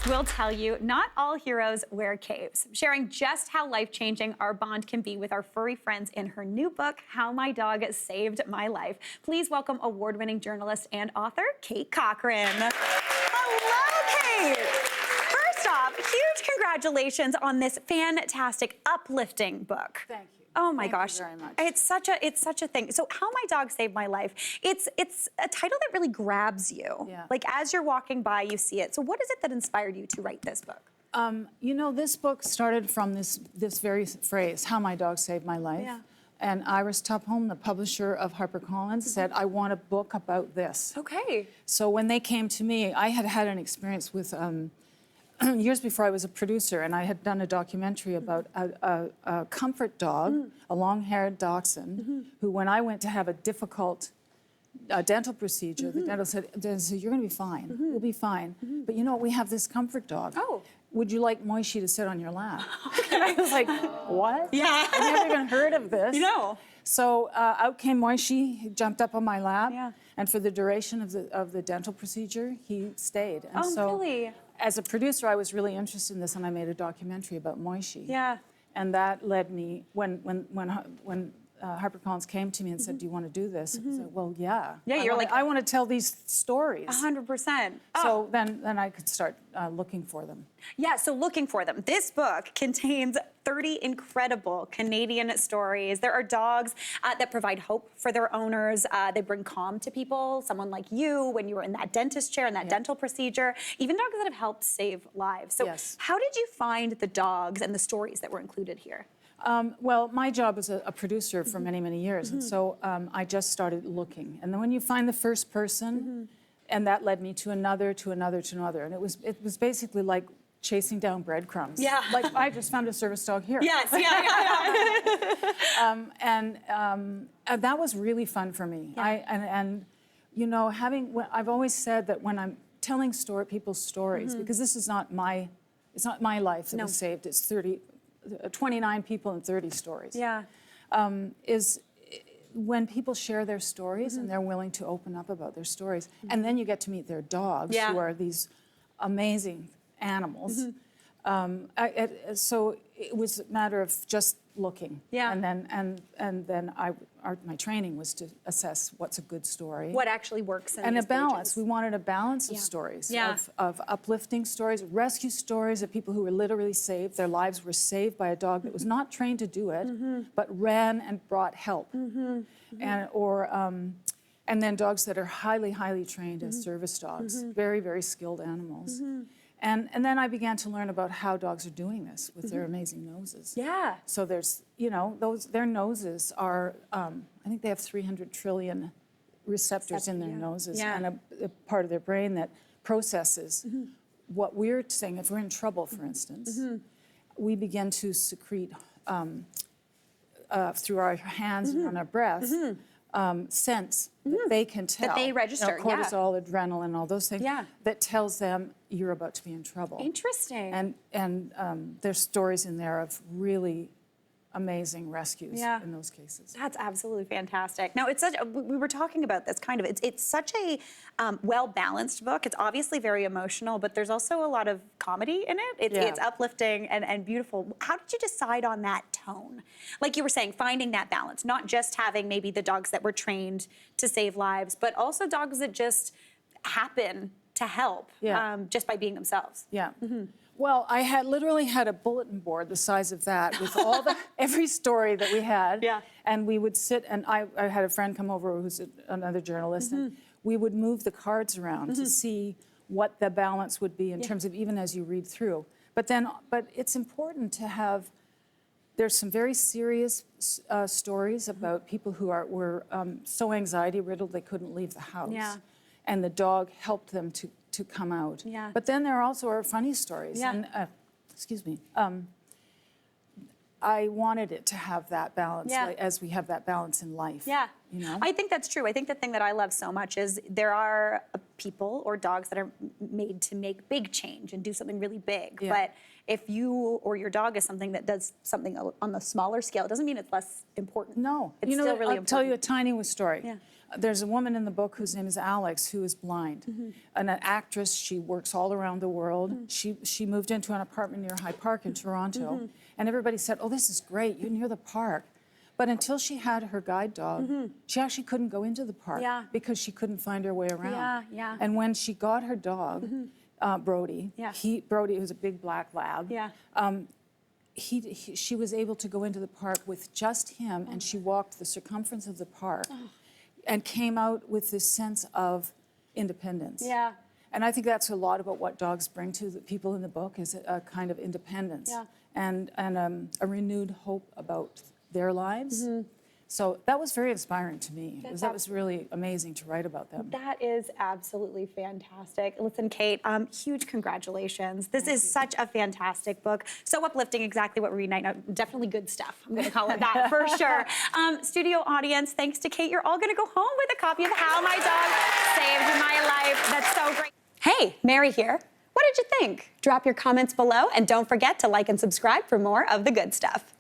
will tell you not all heroes wear capes, sharing just how life-changing our bond can be with our furry friends in her new book, How My Dog Saved My Life. Please welcome award-winning journalist and author, Cate Cochran. Hello, Cate! First off, huge congratulations on this fantastic, uplifting book. Thank you. Oh my Thank gosh, you very much. It's such a thing. So, How My Dog Saved My Life. It's a title that really grabs you. Yeah. Like as you're walking by, you see it. So, what is it that inspired you to write this book? You know, this book started from this very phrase, "How My Dog Saved My Life." Yeah. And Iris Tupholme, the publisher of HarperCollins, said, "I want a book about this." Okay. So when they came to me, I had had an experience with. Years before I was a producer, and I had done a documentary about a comfort dog, a long-haired dachshund, who, when I went to have a difficult dental procedure, the dentist said, "You're going to be fine. You'll be fine. But you know, we have this comfort dog. Oh. Would you like Moishi to sit on your lap?" And I was like, "What? Yeah. I've never even heard of this." You know. So out came Moishi. He jumped up on my lap, Yeah. and for the duration of the dental procedure, he stayed. And Oh, so, really? as a producer, I was really interested in this, and I made a documentary about Moishi. Yeah. And that led me, when HarperCollins came to me and said, "Do you want to do this?" I said, "Well, yeah. Yeah, you're like, I want to tell these stories." 100%. So then I could start looking for them. Yeah, so looking for them. This book contains 30 incredible Canadian stories. There are dogs that provide hope for their owners. They bring calm to people, someone like you when you were in that dentist chair and that dental procedure, even dogs that have helped save lives. So Yes. how did you find the dogs and the stories that were included here? Well, my job was a producer for many, many years, and so I just started looking. And then when you find the first person, and that led me to another, to another, to another, and it was basically like chasing down breadcrumbs. Yeah. Like, I just found a service dog here. Yes, yeah. And that was really fun for me. Yeah. You know, I've always said that when I'm telling people's stories, because this is not it's not my life that was saved. It's 29 people and 30 stories. Yeah. Is when people share their stories and they're willing to open up about their stories, and then you get to meet their dogs, who are these amazing animals. So it was a matter of just looking. Yeah. And then my training was to assess what's a good story. What actually works in And a these balance. pages. We wanted a balance of stories, Yeah. of uplifting stories, rescue stories of people who were literally saved. Their lives were saved by a dog that was not trained to do it, but ran and brought help. And then dogs that are highly, highly trained as service dogs, very, very skilled animals. And then I began to learn about how dogs are doing this with their amazing noses. Yeah. So there's, you know, their noses are, I think they have 300 trillion receptors in their noses, and a part of their brain that processes what we're saying. If we're in trouble, for instance, we begin to secrete through our hands and on our breath scents that they can tell. That they register, you know, cortisol, adrenaline, all those things. Yeah. That tells them you're about to be in trouble. Interesting. And there's stories in there of really amazing rescues in those cases. That's absolutely fantastic. Now, we were talking about this kind of, it's such a well-balanced book. It's obviously very emotional, but there's also a lot of comedy in it. It's uplifting and beautiful. How did you decide on that tone? Like you were saying, finding that balance, not just having maybe the dogs that were trained to save lives, but also dogs that just happen to help just by being themselves. Yeah. Well, I literally had a bulletin board the size of that with all every story that we had. Yeah. And we would sit, and I had a friend come over who's another journalist, and we would move the cards around to see what the balance would be in terms of even as you read through. But it's important to have, there's some very serious stories about people who were so anxiety riddled they couldn't leave the house. Yeah. And the dog helped them to come out. Yeah. But then there also are funny stories. Yeah. And, excuse me. I wanted it to have that balance, like, as we have that balance in life. Yeah. you know? I think that's true. I think the thing that I love so much is there are people or dogs that are made to make big change and do something really big. Yeah. But if you or your dog is something that does something on the smaller scale, it doesn't mean it's less important. No. It's You know, still really I'll tell you a important. tiny story. Yeah. There's a woman in the book whose name is Alex, who is blind. An actress, she works all around the world. She moved into an apartment near High Park in Toronto, and everybody said, oh, this is great, you're near the park. But until she had her guide dog, she actually couldn't go into the park Yeah. because she couldn't find her way around. Yeah, yeah. And when she got her dog, Brody, Yeah. Brody was a big black lab, Yeah. she was able to go into the park with just him, and she walked the circumference of the park and came out with this sense of independence. Yeah. And I think that's a lot about what dogs bring to the people in the book, is a kind of independence Yeah. and a renewed hope about their lives. So that was very inspiring to me. That was really amazing to write about them. That is absolutely fantastic. Listen, Cate, huge congratulations. This is such a fantastic book. So uplifting, exactly what we're reading right now. Definitely good stuff. I'm going to call it that for sure. Studio audience, thanks to Cate, you're all going to go home with a copy of How My Dog Saved My Life. That's so great. Hey, Mary here. What did you think? Drop your comments below, and don't forget to like and subscribe for more of the good stuff.